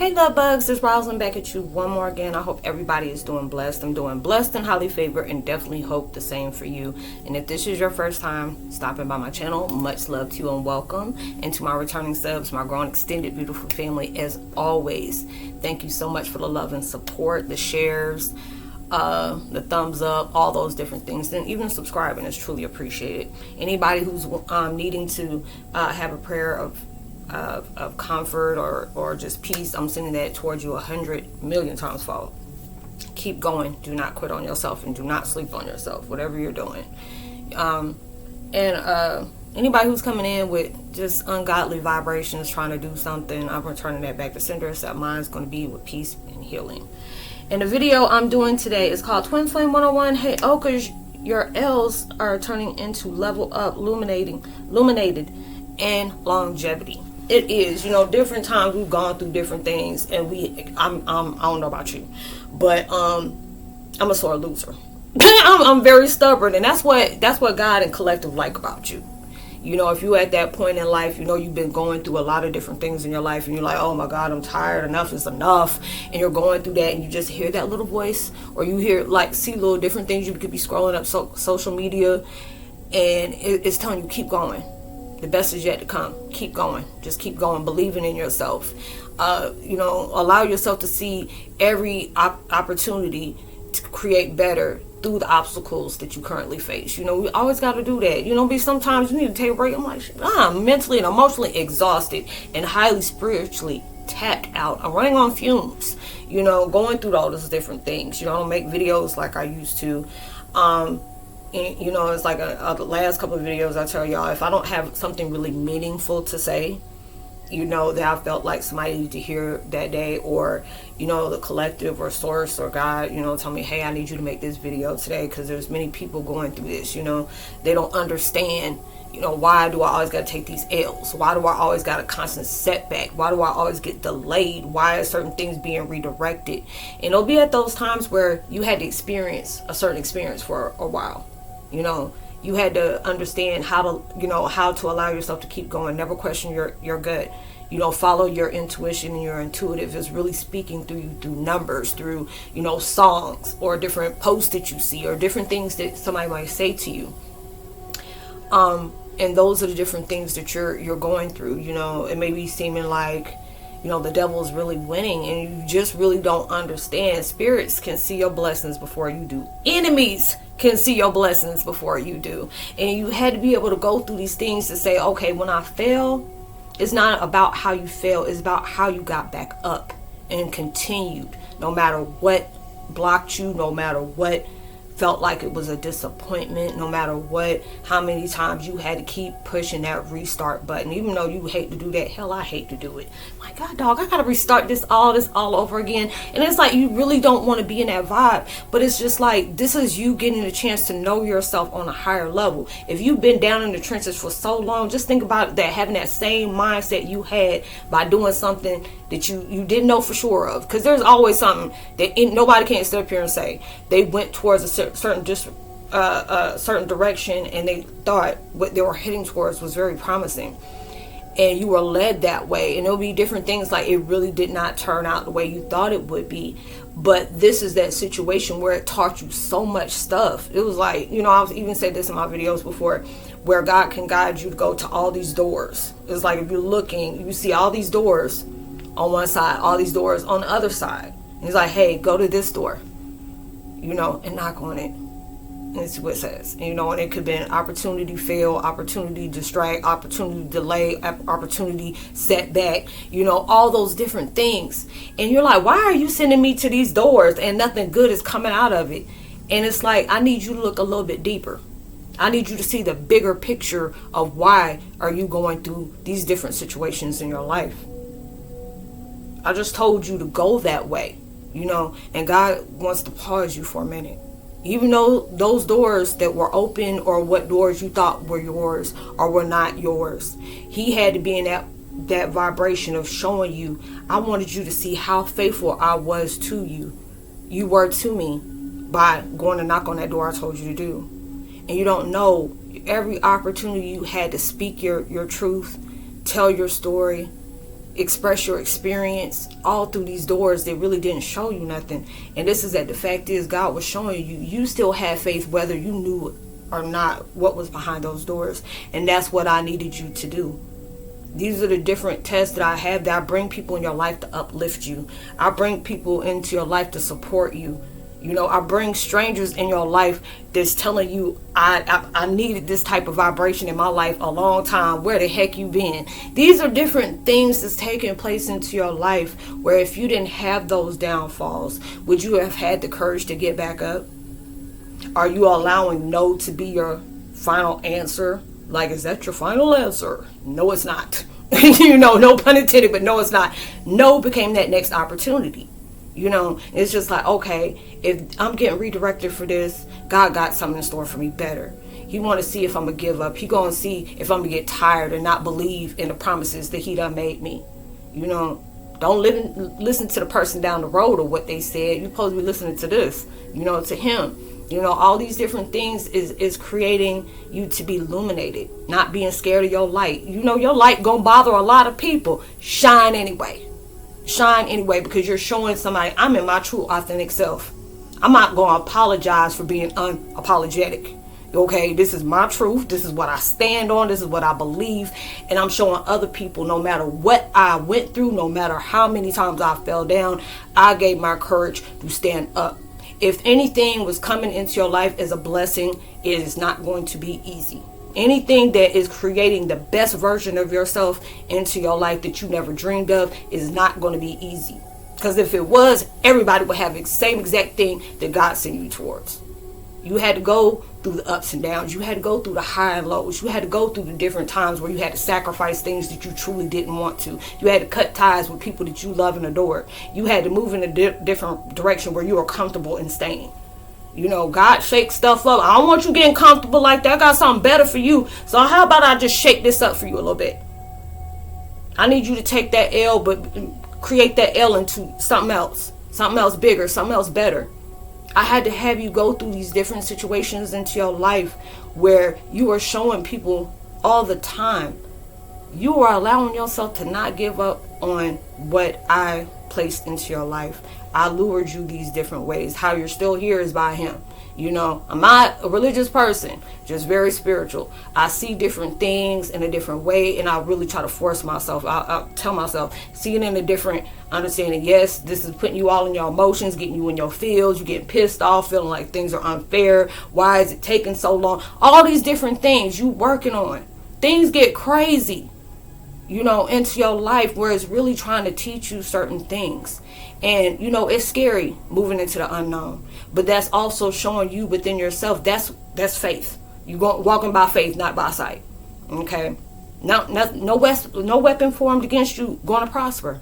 Hey love bugs, it's Roslynn back at you one more again. I hope everybody is doing blessed. I'm doing blessed and highly favored, and definitely hope the same for you. And if this is your first time stopping by my channel, much love to you and welcome. And to my returning subs, my growing extended beautiful family, as always, thank you so much for the love and support, the shares, the thumbs up, all those different things, and even subscribing is truly appreciated. Anybody who's needing to have a prayer of comfort or just peace, I'm sending that towards you 100 million times fold. Keep going. Do not quit on yourself, and do not sleep on yourself, whatever you're doing. Anybody who's coming in with just ungodly vibrations, trying to do something, I'm returning that back to sender. So that mine's going to be with peace and healing. And the video I'm doing today is called Twin Flame 101. Heyokas, your L's are turning into level up, illuminated, and longevity. It is, different times we've gone through different things, and I don't know about you, but I'm a sore loser. I'm very stubborn, and that's what God and collective like about you. If you're at that point in life, you've been going through a lot of different things in your life, and you're like, oh my God, I'm tired, enough is enough, and you're going through that, and you just hear that little voice, or you hear, see little different things. You could be scrolling up social media, and it's telling you, keep going. The best is yet to come. Keep going. Just keep going, believing in yourself. Allow yourself to see every opportunity to create better through the obstacles that you currently face. We always got to do that. Sometimes you need to take a break. I'm like, I'm mentally and emotionally exhausted and highly spiritually tapped out. I'm running on fumes, going through all those different things. I don't make videos like I used to. It's like the last couple of videos I tell y'all, if I don't have something really meaningful to say, that I felt like somebody needed to hear that day, or, the collective or source or God, tell me, hey, I need you to make this video today, because there's many people going through this, they don't understand, why do I always got to take these L's? Why do I always got a constant setback? Why do I always get delayed? Why are certain things being redirected? And it'll be at those times where you had to experience a certain experience for a while. You had to understand how to allow yourself to keep going. Never question your gut. Follow your intuition, and your intuitive is really speaking through you, through numbers, through, songs, or different posts that you see, or different things that somebody might say to you. And those are the different things that you're going through. It may be seeming like, the devil is really winning, and you just really don't understand. Spirits can see your blessings before you do. Enemies can see your blessings before you do. And you had to be able to go through these things to say, okay, when I fail, it's not about how you fail, it's about how you got back up and continued, no matter what blocked you, no matter what felt like it was a disappointment, no matter how many times you had to keep pushing that restart button. Even though you hate to do that, hell, I hate to do it. My God, dog, I gotta restart this all over again. And it's like, you really don't want to be in that vibe, but it's just like, this is you getting a chance to know yourself on a higher level. If you've been down in the trenches for so long, just think about that, having that same mindset you had by doing something that you didn't know for sure of. Because there's always something that nobody can sit up here and say they went towards a certain direction, and they thought what they were heading towards was very promising, and you were led that way. And there'll be different things, like it really did not turn out the way you thought it would be, but this is that situation where it taught you so much stuff. It was like, I've even said this in my videos before, where God can guide you to go to all these doors. It's like, if you're looking, you see all these doors on one side, all these doors on the other side, and he's like, hey, go to this door, and knock on it. And it's what it says. And it could be an opportunity fail, opportunity distract, opportunity delay, opportunity setback, all those different things. And you're like, why are you sending me to these doors and nothing good is coming out of it? And it's like, I need you to look a little bit deeper. I need you to see the bigger picture of why are you going through these different situations in your life. I just told you to go that way, and God wants to pause you for a minute. Even though those doors that were open, or what doors you thought were yours or were not yours, he had to be in that vibration of showing you, I wanted you to see how faithful I was to you. You were to me by going to knock on that door I told you to do. And you don't know, every opportunity you had to speak your truth, tell your story, express your experience all through these doors that really didn't show you nothing. And this is that the fact is God was showing you still had faith whether you knew or not what was behind those doors. And that's what I needed you to do. These are the different tests that I have, that I bring people in your life to uplift you. I bring people into your life to support you. You know, I bring strangers in your life that's telling you, I needed this type of vibration in my life a long time. Where the heck you been? These are different things that's taking place into your life where if you didn't have those downfalls, would you have had the courage to get back up? Are you allowing no to be your final answer? Like, is that your final answer? No, it's not. You know, no pun intended, but no, it's not. No became that next opportunity. You know, it's just like, okay, if I'm getting redirected for this, God got something in store for me better. He want to see if I'm going to give up. He going to see if I'm going to get tired and not believe in the promises that he done made me. You know, don't listen to the person down the road or what they said. You're supposed to be listening to this, you know, to him. You know, all these different things is creating you to be illuminated, not being scared of your light. You know, your light going to bother a lot of people. Shine anyway. Shine anyway, because you're showing somebody I'm in my true authentic self. I'm not going to apologize for being unapologetic. Okay, this is my truth. This is what I stand on. This is what I believe. And I'm showing other people, no matter what I went through, no matter how many times I fell down, I gave my courage to stand up. If anything was coming into your life as a blessing, it is not going to be easy. Anything that is creating the best version of yourself into your life that you never dreamed of is not going to be easy. Because if it was, everybody would have the same exact thing that God sent you towards. You had to go through the ups and downs. You had to go through the high and lows. You had to go through the different times where you had to sacrifice things that you truly didn't want to. You had to cut ties with people that you love and adore. You had to move in a different direction where you were comfortable in staying. You know, God shakes stuff up. I don't want you getting comfortable like that. I got something better for you. So how about I just shake this up for you a little bit? I need you to take that L, but create that L into something else bigger, something else better. I had to have you go through these different situations into your life where you are showing people all the time. You are allowing yourself to not give up on what I placed into your life. I lured you these different ways. How you're still here is by him. You know, I'm not a religious person, just very spiritual. I see different things in a different way, and I really try to force myself. I'll tell myself, see it in a different understanding. Yes, this is putting you all in your emotions, getting you in your feels. You getting pissed off, feeling like things are unfair. Why is it taking so long? All these different things you working on. Things get crazy, you know, into your life where it's really trying to teach you certain things. And, you know, it's scary moving into the unknown. But that's also showing you within yourself. That's faith. You walking by faith, not by sight. Okay? No weapon formed against you going to prosper.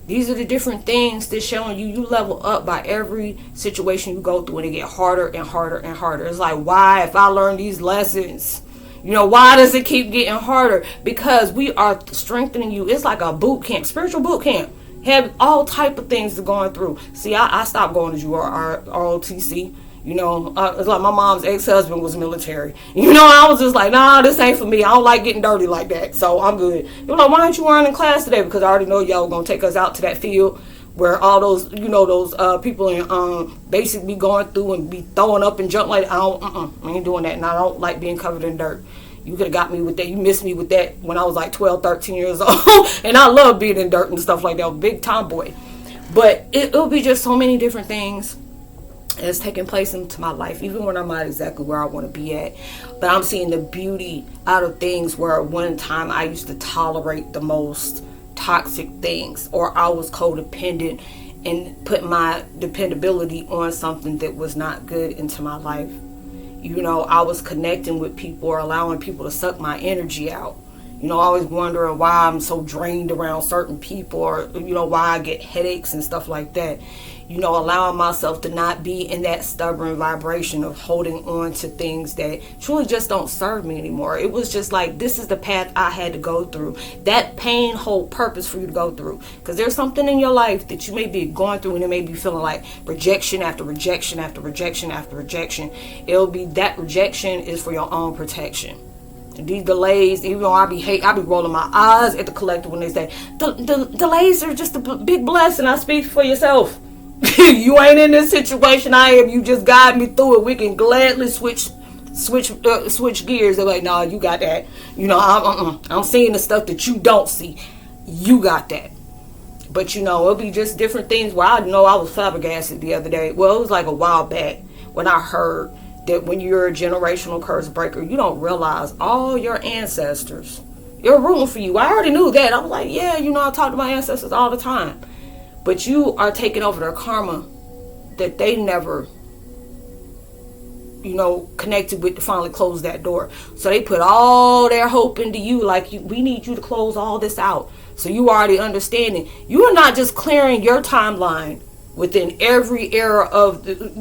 These are the different things that's showing you level up by every situation you go through, and it get harder and harder and harder. It's like, why, if I learn these lessons, you know, why does it keep getting harder? Because we are strengthening you. It's like a boot camp, spiritual boot camp. Have all type of things to going through. See, I stopped going to ROTC. You know, it's like my mom's ex-husband was military. You know, I was just like, nah, this ain't for me. I don't like getting dirty like that. So I'm good. You're like, why aren't you wearing in class today? Because I already know y'all were going to take us out to that field where all those, you know, those people in basic be going through and be throwing up and junk like that. I ain't doing that. And I don't like being covered in dirt. You could have got me with that. You missed me with that when I was like 12, 13 years old. And I love being in dirt and stuff like that. Big tomboy. But it'll be just so many different things that's taking place into my life, even when I'm not exactly where I want to be at. But I'm seeing the beauty out of things where at one time I used to tolerate the most toxic things, or I was codependent and put my dependability on something that was not good into my life. You know, I was connecting with people or allowing people to suck my energy out. You know, always wondering why I'm so drained around certain people, or, you know, why I get headaches and stuff like that. You know, allowing myself to not be in that stubborn vibration of holding on to things that truly just don't serve me anymore. It was just like, this is the path I had to go through. That pain hold purpose for you to go through. Because there's something in your life that you may be going through, and it may be feeling like rejection after rejection after rejection after rejection. It'll be that rejection is for your own protection. These delays, even though I be rolling my eyes at the collector when they say the delays are just a big blessing. I speak for yourself. You ain't in this situation I am. You just guide me through it. We can gladly switch gears. They're like, nah, you got that. I'm seeing the stuff that you don't see. You got that. But it'll be just different things where I know I was flabbergasted the other day. Well, it was like a while back when I heard that when you're a generational curse breaker, you don't realize all your ancestors, you're rooting for you. I already knew that. I was like, yeah, I talk to my ancestors all the time. But you are taking over their karma that they never, connected with to finally close that door. So they put all their hope into you, like, we need you to close all this out. So you already understanding. You are not just clearing your timeline within every era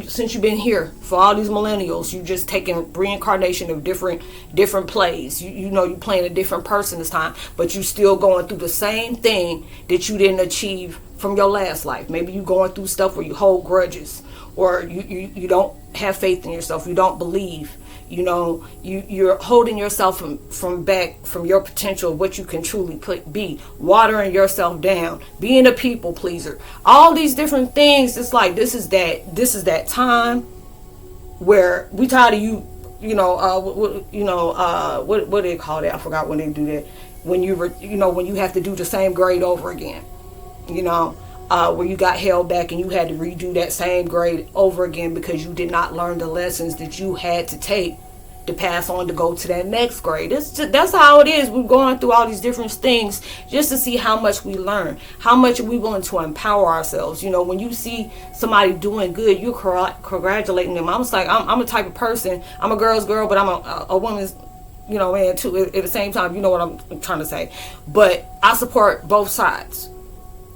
since you've been here for all these millennials. You just taking reincarnation of different plays. You playing a different person this time, but you still going through the same thing that you didn't achieve from your last life. Maybe you going through stuff where you hold grudges, or you don't have faith in yourself. You don't believe. You're holding yourself from back from your potential, what you can truly be, watering yourself down, being a people pleaser, all these different things. It's like this is that time where we tired of you. What do they call that? I forgot when they do that. When when you have to do the same grade over again. Where you got held back and you had to redo that same grade over again because you did not learn the lessons that you had to take to pass on to go to that next grade. That's how it is. We're going through all these different things just to see how much we learn, how much are we willing to empower ourselves. When you see somebody doing good, you're congratulating them. I'm just like, I'm a type of person. I'm a girl's girl, but I'm a woman's man too at the same time. You know what I'm trying to say. But I support both sides.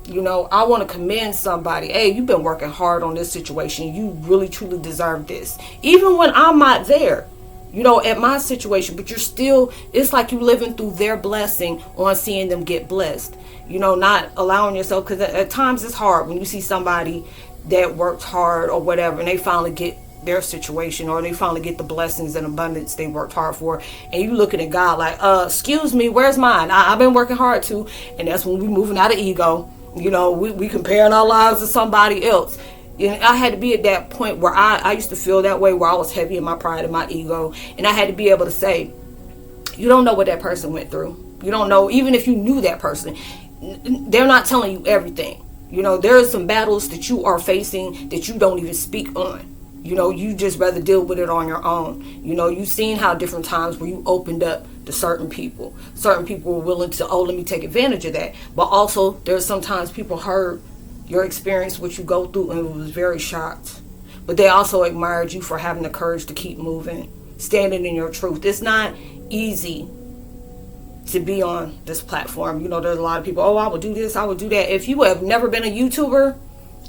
I want to commend somebody. Hey, you've been working hard on this situation. You really, truly deserve this. Even when I'm not there, at my situation, but you're still, it's like you living through their blessing on seeing them get blessed. Not allowing yourself, because at times it's hard when you see somebody that worked hard or whatever, and they finally get their situation, or they finally get the blessings and abundance they worked hard for, and you looking at God like, excuse me, where's mine? I've been working hard too. And that's when we moving out of ego. We comparing our lives to somebody else. And I had to be at that point where I used to feel that way, where I was heavy in my pride and my ego. And I had to be able to say, you don't know what that person went through. You don't know, even if you knew that person, they're not telling you everything. There are some battles that you are facing that you don't even speak on. You just rather deal with it on your own. You've seen how different times where you opened up to certain people were willing to, let me take advantage of that. But also there's sometimes people heard your experience, what you go through, and was very shocked. But they also admired you for having the courage to keep moving, standing in your truth. It's not easy to be on this platform. There's a lot of people, I would do this, I would do that. If you have never been a YouTuber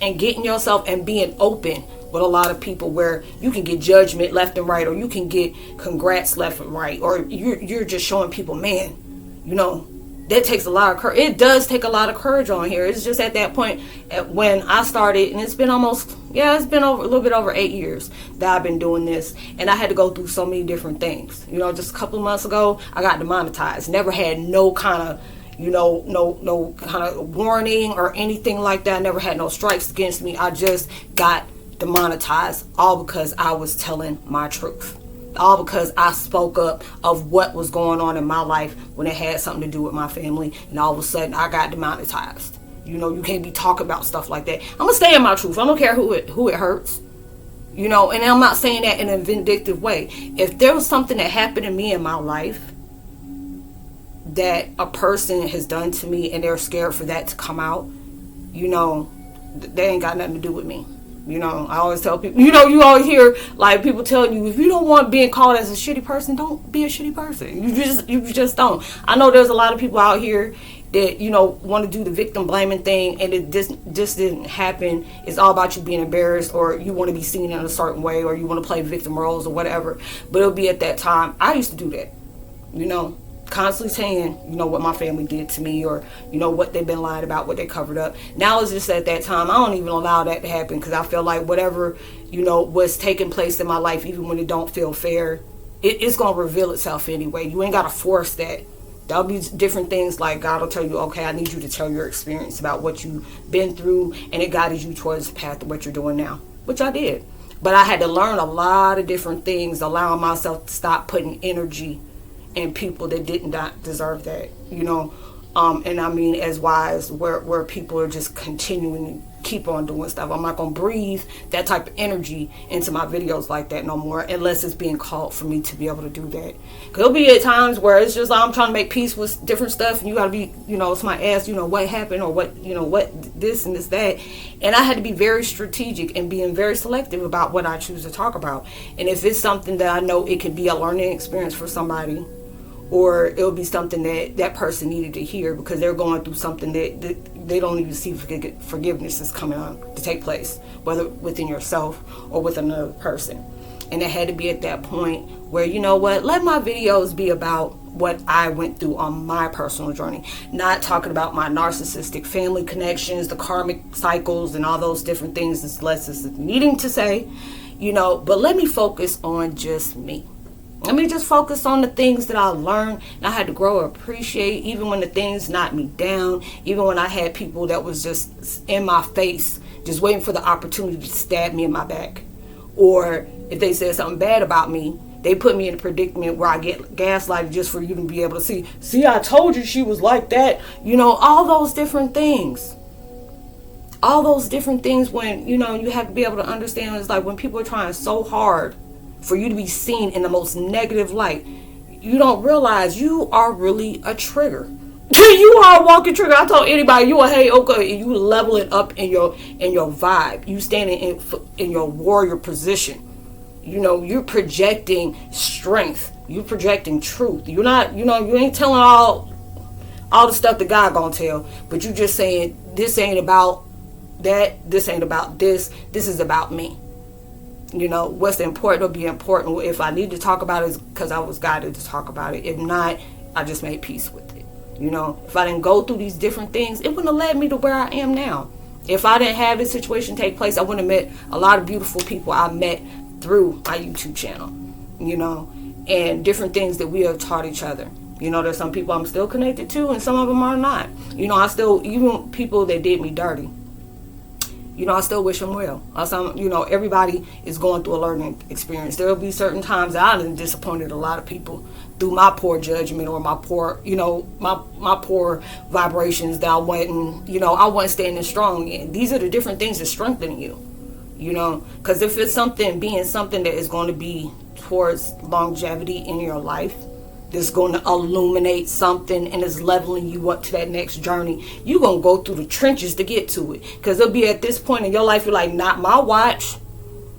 and getting yourself and being open with a lot of people where you can get judgment left and right, or you can get congrats left and right, or you're just showing people, man, that takes a lot of courage. It does take a lot of courage on here. It's just at that point when I started, and it's been a little bit over 8 years that I've been doing this, and I had to go through so many different things. Just a couple of months ago, I got demonetized. Never had no kind of no kind of warning or anything like that. Never had no strikes against me. I just got demonetized, all because I was telling my truth, all because I spoke up of what was going on in my life when it had something to do with my family, and all of a sudden I got demonetized. You can't be talking about stuff like that. I'm gonna stay in my truth. I don't care who it hurts. And I'm not saying that in a vindictive way. If there was something that happened to me in my life that a person has done to me and they're scared for that to come out, they ain't got nothing to do with me. I always tell people, you always hear like people telling you, if you don't want being called as a shitty person, don't be a shitty person. You just don't. I know there's a lot of people out here that, want to do the victim blaming thing, and it just didn't happen. It's all about you being embarrassed, or you want to be seen in a certain way, or you want to play victim roles or whatever. But it'll be at that time. I used to do that, constantly saying, what my family did to me, or, what they've been lied about, what they covered up. Now it's just at that time, I don't even allow that to happen, because I feel like whatever, was taking place in my life, even when it don't feel fair, it's going to reveal itself anyway. You ain't got to force that. There'll be different things like God will tell you, okay, I need you to tell your experience about what you've been through, and it guided you towards the path of what you're doing now, which I did. But I had to learn a lot of different things, allowing myself to stop putting energy in people that did not deserve that, you know. And I mean, as wise, where people are just continuing to keep on doing stuff. I'm not going to breathe that type of energy into my videos like that no more, unless it's being called for me to be able to do that. Because there'll be at times where it's just, I'm trying to make peace with different stuff, and you got to be, you know, somebody asks, you know, what happened, or what, you know, what this and this, that. And I had to be very strategic and being very selective about what I choose to talk about. And if it's something that I know it could be a learning experience for somebody, or it'll be something that that person needed to hear because they're going through something that they don't even see forgiveness is coming on to take place, whether within yourself or with another person. And it had to be at that point where, you know what, let my videos be about what I went through on my personal journey, not talking about my narcissistic family connections, the karmic cycles, and all those different things that's less is needing to say, you know, but let me focus on just me. Let me just focus on the things that I learned and I had to grow and appreciate, even when the things knocked me down, even when I had people that was just in my face, just waiting for the opportunity to stab me in my back. Or if they said something bad about me, they put me in a predicament where I get gaslighted just for you to be able to see, I told you she was like that. You know, all those different things. All those different things when, you know, you have to be able to understand. It's like when people are trying so hard for you to be seen in the most negative light, you don't realize you are really a trigger. You are a walking trigger. I told anybody, you a Heyokas, and you level it up in your vibe. You standing in your warrior position. You know, you're projecting strength. You're projecting truth. You're not, you know, you ain't telling all the stuff that God gonna tell, but you just saying, this ain't about that, this ain't about this is about me. You know, what's important will be important. If I need to talk about it, it's because I was guided to talk about it. If not, I just made peace with it. You know, if I didn't go through these different things, it wouldn't have led me to where I am now. If I didn't have this situation take place, I wouldn't have met a lot of beautiful people I met through my YouTube channel, you know, and different things that we have taught each other. You know, there's some people I'm still connected to, and some of them are not. You know, I still, even people that did me dirty, you know, I still wish them well. You know, everybody is going through a learning experience. There will be certain times that I've disappointed a lot of people through my poor judgment or my poor, you know, my poor vibrations that I wasn't standing strong in. These are the different things that strengthen you, you know, because if it's something that is going to be towards longevity in your life, that's going to illuminate something and is leveling you up to that next journey, you're going to go through the trenches to get to it. Because it'll be at this point in your life, you're like, not my watch.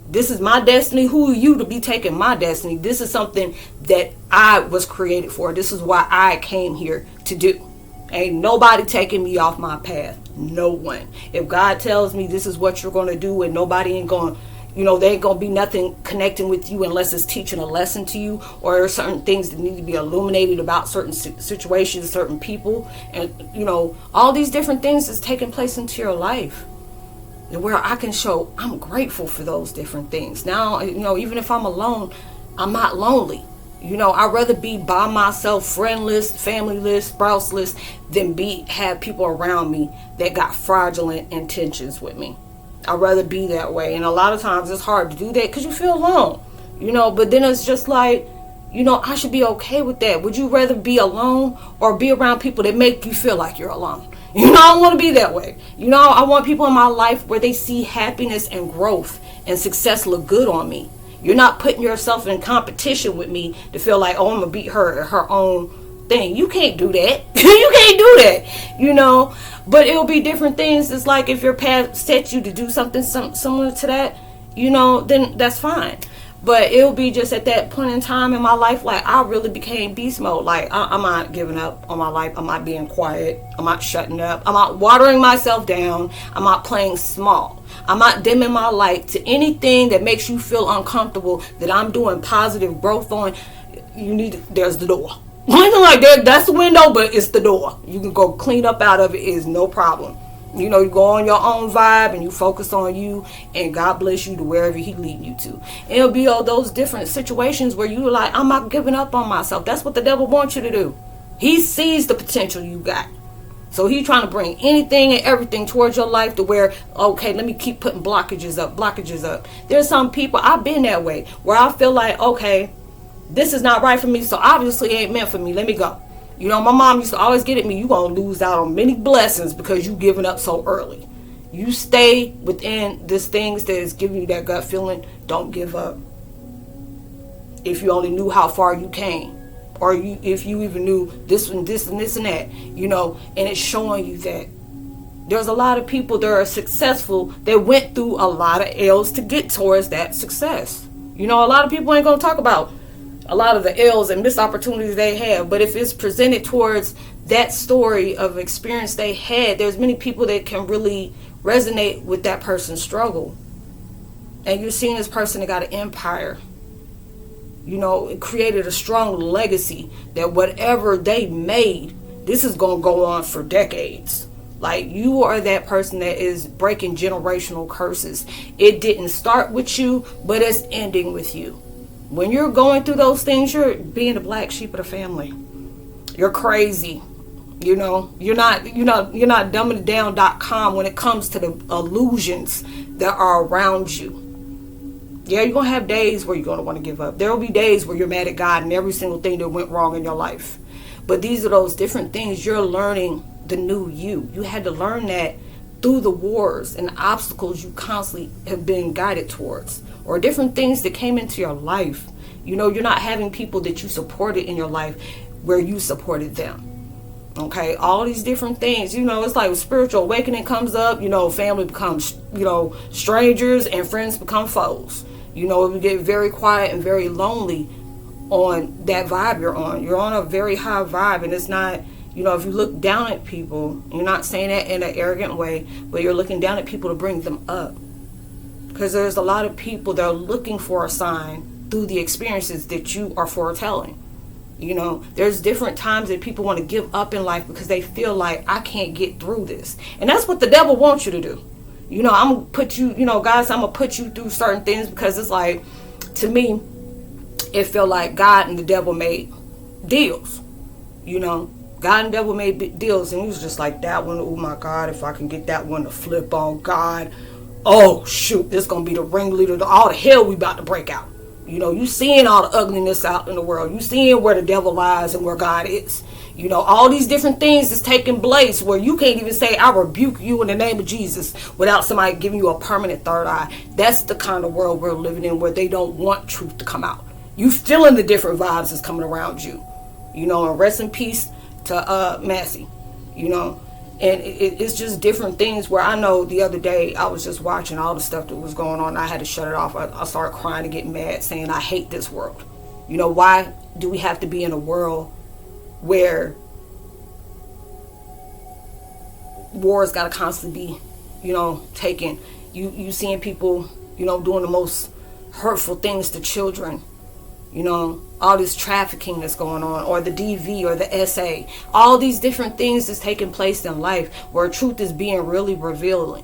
This is my destiny. Who are you to be taking my destiny? This is something that I was created for. This is why I came here to do. Ain't nobody taking me off my path. No one. If God tells me this is what you're going to do, and nobody ain't going to, you know, there ain't going to be nothing connecting with you unless it's teaching a lesson to you, or there are certain things that need to be illuminated about certain situations, certain people, and, you know, all these different things that's taking place into your life. And where I can show I'm grateful for those different things. Now, you know, even if I'm alone, I'm not lonely. You know, I'd rather be by myself, friendless, familyless, sprouseless, than have people around me that got fraudulent intentions with me. I'd rather be that way. And a lot of times it's hard to do that because you feel alone, you know, but then it's just like, you know, I should be okay with that. Would you rather be alone or be around people that make you feel like you're alone? You know, I don't want to be that way. You know, I want people in my life where they see happiness and growth and success look good on me. You're not putting yourself in competition with me to feel like, oh, I'm going to beat her at her own thing. You can't do that. You can't do that, you know. But it'll be different things. It's like if your path sets you to do something similar to that, you know, then that's fine. But it'll be just at that point in time in my life, like I really became beast mode. Like I'm not giving up on my life. I'm not being quiet. I'm not shutting up. I'm not watering myself down. I'm not playing small. I'm not dimming my light to anything that makes you feel uncomfortable that I'm doing positive growth on. There's the door. Like that's the window, but it's the door. You can go clean up out of it, is no problem. You know, you go on your own vibe and you focus on you, and God bless you to wherever he lead you to. And it'll be all those different situations where you're like, I'm not giving up on myself. That's what the devil wants you to do. He sees the potential you got. So he's trying to bring anything and everything towards your life to where, okay, let me keep putting blockages up. There's some people, I've been that way, where I feel like, okay, this is not right for me, so obviously it ain't meant for me. Let me go. You know, my mom used to always get at me, you going to lose out on many blessings because you giving up so early. You stay within these things that is giving you that gut feeling. Don't give up. If you only knew how far you came, or if you even knew this and this and this and that, you know, and it's showing you that there's a lot of people that are successful that went through a lot of L's to get towards that success. You know, a lot of people ain't going to talk about a lot of the L's and missed opportunities they have, but if it's presented towards that story of experience they had, there's many people that can really resonate with that person's struggle. And you're seeing this person that got an empire, you know, it created a strong legacy that whatever they made, this is going to go on for decades. Like, you are that person that is breaking generational curses. It didn't start with you, but it's ending with you. When you're going through those things, you're being the black sheep of the family. You're crazy. You know, you're not dumbingitdown.com when it comes to the illusions that are around you. Yeah, you're going to have days where you're going to want to give up. There will be days where you're mad at God and every single thing that went wrong in your life. But these are those different things. You're learning the new you. You had to learn that through the wars and obstacles you constantly have been guided towards, or different things that came into your life. You know, you're not having people that you supported in your life where you supported them. Okay, all these different things, you know, it's like spiritual awakening comes up, you know, family becomes, you know, strangers and friends become foes. You know, we get very quiet and very lonely on that vibe you're on. You're on a very high vibe, and it's not, you know, if you look down at people, you're not saying that in an arrogant way, but you're looking down at people to bring them up. Because there's a lot of people that are looking for a sign through the experiences that you are foretelling. You know, there's different times that people want to give up in life because they feel like, I can't get through this. And that's what the devil wants you to do. You know, I'm going to put you, you know, guys, I'm going to put you through certain things because it's like, to me, it felt like God and the devil made deals. You know, God and the devil made deals, and he was just like, that one, oh my God, if I can get that one to flip on God, oh shoot, this going to be the ringleader to all the hell we about to break out. You know, you seeing all the ugliness out in the world. You seeing where the devil lies and where God is. You know, all these different things is taking place where you can't even say, I rebuke you in the name of Jesus, without somebody giving you a permanent third eye. That's the kind of world we're living in, where they don't want truth to come out. You feeling the different vibes that's coming around you. You know, and rest in peace to Massey. You know, and it's just different things where I know the other day I was just watching all the stuff that was going on. I had to shut it off. I started crying and getting mad, saying I hate this world. You know, why do we have to be in a world where wars got to constantly be, you know, taken? You seeing people, you know, doing the most hurtful things to children. You know, all this trafficking that's going on, or the DV or the SA, all these different things that's taking place in life where truth is being really revealing.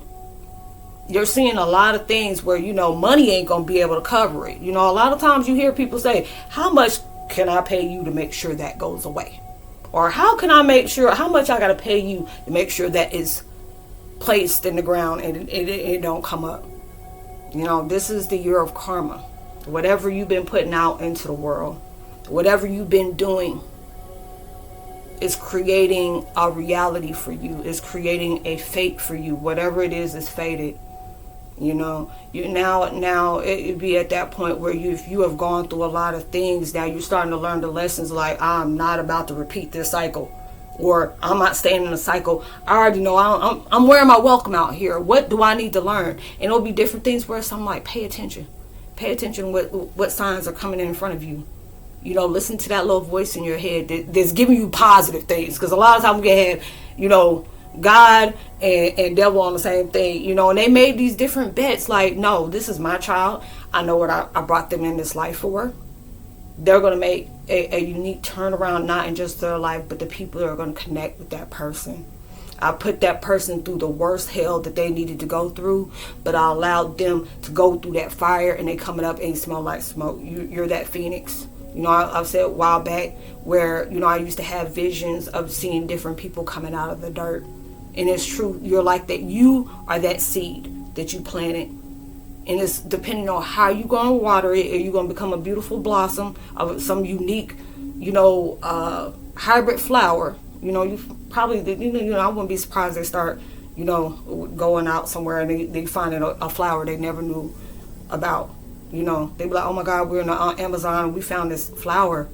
You're seeing a lot of things where, you know, money ain't going to be able to cover it. You know, a lot of times you hear people say, how much can I pay you to make sure that goes away? Or how can I make sure, how much I got to pay you to make sure that is placed in the ground and it don't come up? You know, this is the year of karma. Whatever you've been putting out into the world, whatever you've been doing, is creating a reality for you, is creating a fate for you. Whatever it is fated. You know, you now it'd be at that point where if you have gone through a lot of things, now you're starting to learn the lessons, like, I'm not about to repeat this cycle, or I'm not staying in a cycle. I already know I'm wearing my welcome out here. What do I need to learn? And it'll be different things where I'm like, pay attention. Pay attention what signs are coming in front of you. You know, listen to that little voice in your head that's giving you positive things. Because a lot of times we can have, you know, God and devil on the same thing. You know, and they made these different bets. Like, no, this is my child. I know what I brought them in this life for. They're going to make a unique turnaround, not in just their life, but the people that are going to connect with that person. I put that person through the worst hell that they needed to go through, but I allowed them to go through that fire, and they coming up and smell like smoke. You're that phoenix. You know, I've said a while back where, you know, I used to have visions of seeing different people coming out of the dirt. And it's true. You're like that. You are that seed that you planted. And it's depending on how you're going to water it. Are you going to become a beautiful blossom of some unique, you know, hybrid flower? You know, you probably, you know, I wouldn't be surprised they start, you know, going out somewhere and they find a flower they never knew about. You know, they be like, oh my God, we're in Amazon and we found this flower,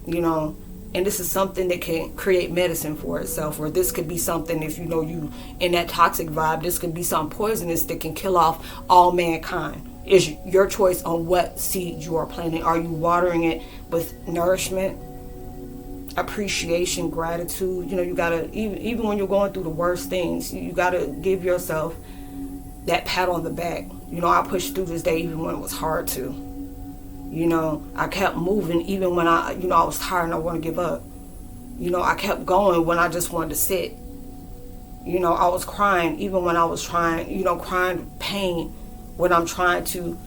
you know, and this is something that can create medicine for itself. Or this could be something, if you know you in that toxic vibe, this could be something poisonous that can kill off all mankind. It's your choice on what seed you are planting. Are you watering it with nourishment, appreciation, gratitude? You know, you gotta, even when you're going through the worst things, you gotta give yourself that pat on the back. You know, I pushed through this day even when it was hard to. You know, I kept moving even when I was tired and I want to give up. You know, I kept going when I just wanted to sit. You know, I was crying even when I was trying, you know, crying pain when I'm trying to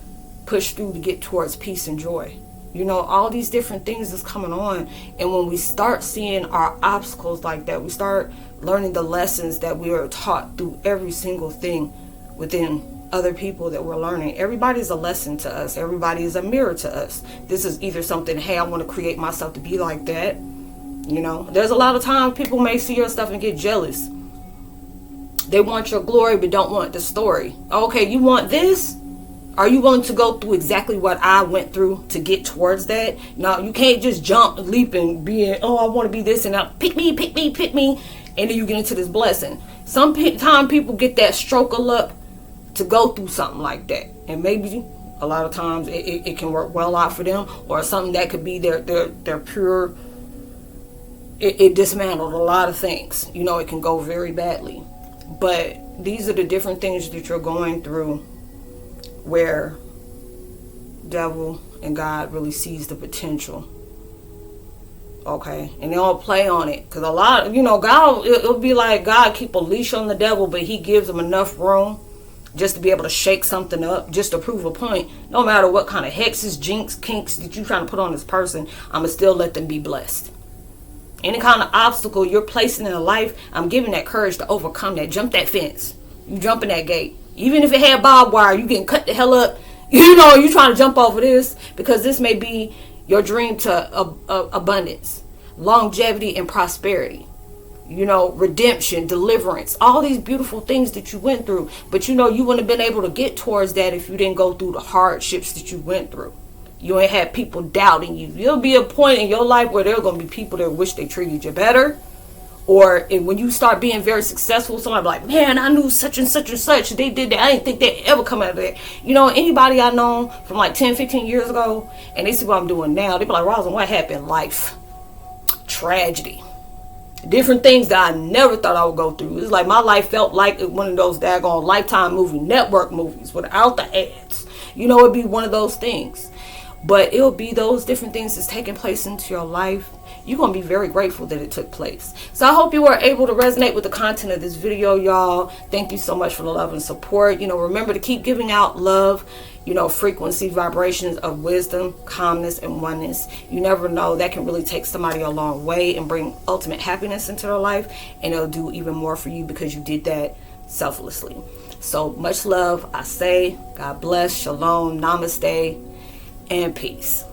push through to get towards peace and joy. You know, all these different things is coming on. And when we start seeing our obstacles like that, we start learning the lessons that we are taught through every single thing within other people that we're learning. Everybody's a lesson to us. Everybody is a mirror to us. This is either something, hey, I want to create myself to be like that. You know, there's a lot of times people may see your stuff and get jealous. They want your glory but don't want the story. Okay, you want this? Are you willing to go through exactly what I went through to get towards that? No, you can't just jump, leap, and be, oh, I want to be this, and now pick me, and then you get into this blessing. Sometimes people get that stroke of luck to go through something like that, and maybe a lot of times it can work well out for them, or something that could be their pure. It dismantled a lot of things. You know, it can go very badly, but these are the different things that you're going through, where devil and God really sees the potential. Okay, and they all play on it, because a lot, you know, God, it'll be like God keep a leash on the devil, but he gives him enough room just to be able to shake something up, just to prove a point. No matter what kind of hexes, jinx, kinks that you're trying to put on this person, I'ma still let them be blessed. Any kind of obstacle you're placing in a life, I'm giving that courage to overcome that. Jump that fence. You jumping that gate. Even if it had barbed wire, you getting cut the hell up. You know, you trying to jump over this, because this may be your dream to abundance, longevity, and prosperity. You know, redemption, deliverance, all these beautiful things that you went through. But you know, you wouldn't have been able to get towards that if you didn't go through the hardships that you went through. You ain't had people doubting you. There'll be a point in your life where there are going to be people that wish they treated you better. Or when you start being very successful, somebody like, man, I knew such and such and such. They did that. I didn't think they'd ever come out of that. You know, anybody I know from like 10, 15 years ago, and they see what I'm doing now, they be like, Roslynn, what happened? Life. Tragedy. Different things that I never thought I would go through. It's like my life felt like one of those daggone Lifetime movie, network movies without the ads. You know, it'd be one of those things. But it'll be those different things that's taking place into your life. You're going to be very grateful that it took place. So I hope you were able to resonate with the content of this video, y'all. Thank you so much for the love and support. You know, remember to keep giving out love, you know, frequency, vibrations of wisdom, calmness, and oneness. You never know. That can really take somebody a long way and bring ultimate happiness into their life. And it'll do even more for you because you did that selflessly. So much love. I say, God bless, shalom, namaste, and peace.